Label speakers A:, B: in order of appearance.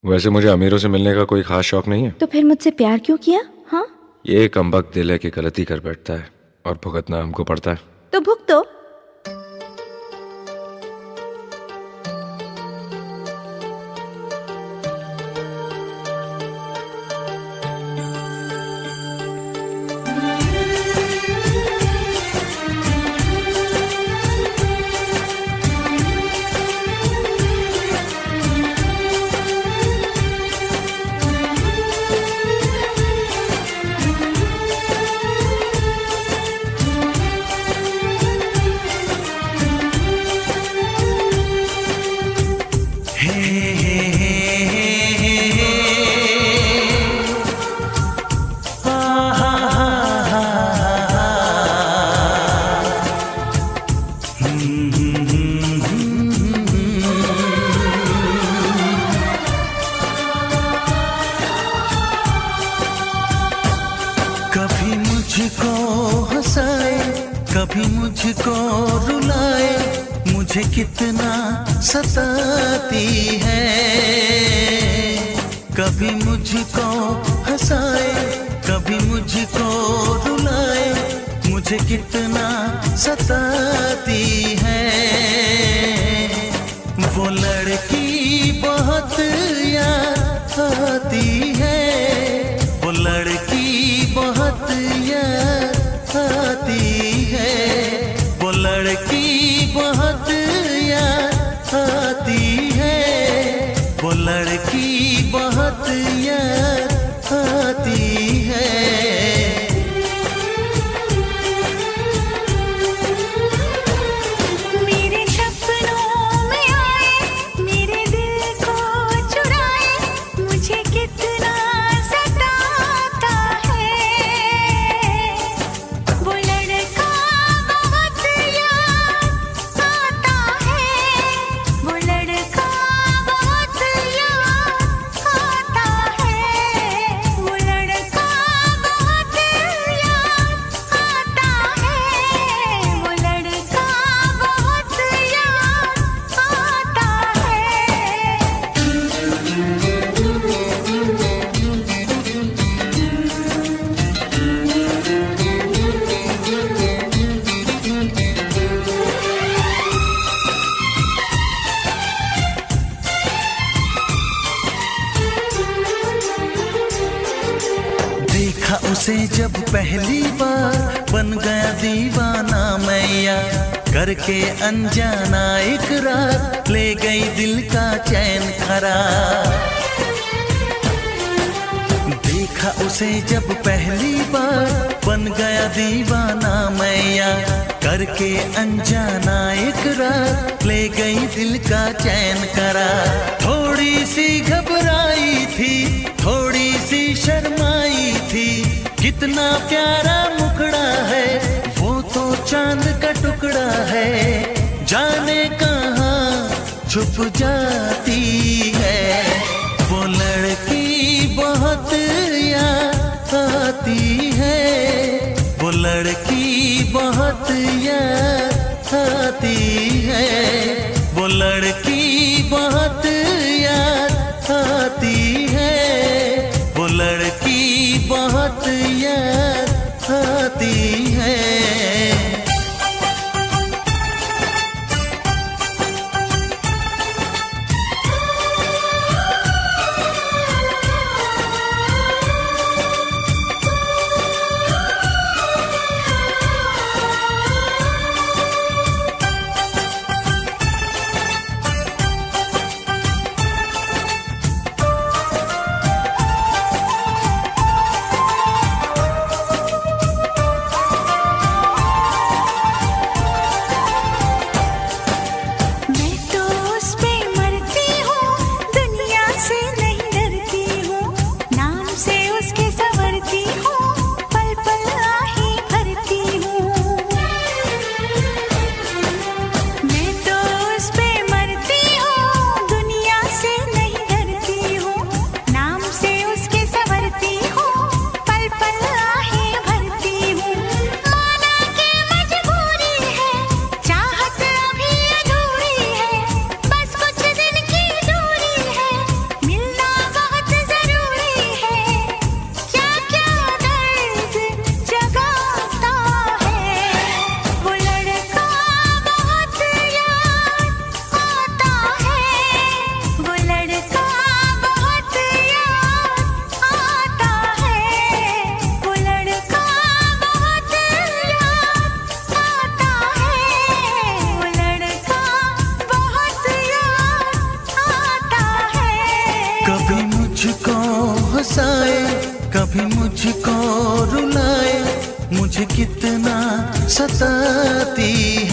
A: वैसे मुझे अमीरों से मिलने का कोई खास शौक नहीं है।
B: तो फिर मुझसे प्यार क्यों किया? हाँ,
A: ये कमबख्त दिल है कि गलती कर बैठता है और भुगतना हमको पड़ता है।
B: तो भुगतो।
C: कभी मुझको हंसाए, कभी मुझको रुलाए, मुझे कितना सताती है। कभी मुझको हंसाए, कभी मुझको रुलाए, मुझे कितना सताती है। वो लड़की बहुत याद आती है, वो लड़की बहुत याद आती है, वो लड़की बहुत याद आती है, वो लड़की बहुत याद आती है।
D: मेरे सपनों में आए, मेरे दिल को चुराए, मुझे कितना सताता है। वो लड़का बहुत याद आता है, वो लड़का बहुत याद आता है, वो लड़का बहुत याद आता है, वो लड़का बहुत याद आता
C: देखा उसे जब पहली बार, बन गया दीवाना मैया, करके अनजाना इकरार, ले गई दिल का चैन करार। देखा उसे जब पहली बार, बन गया दीवाना मैया, करके अनजाना इकरार, ले गई दिल का चैन करार। थोड़ी सी घबराई थी, थोड़ी सी शर्माई थी, कितना प्यारा मुखड़ा है, वो तो चांद का टुकड़ा है, जाने कहाँ छुप जाती है। वो लड़की बहुत याद आती है, वो लड़की बहुत याद आती है, वो लड़की बहुत याद आती है, वो लड़की बहुत याद आती है। कभी मुझको रुलाए, मुझे कितना सताती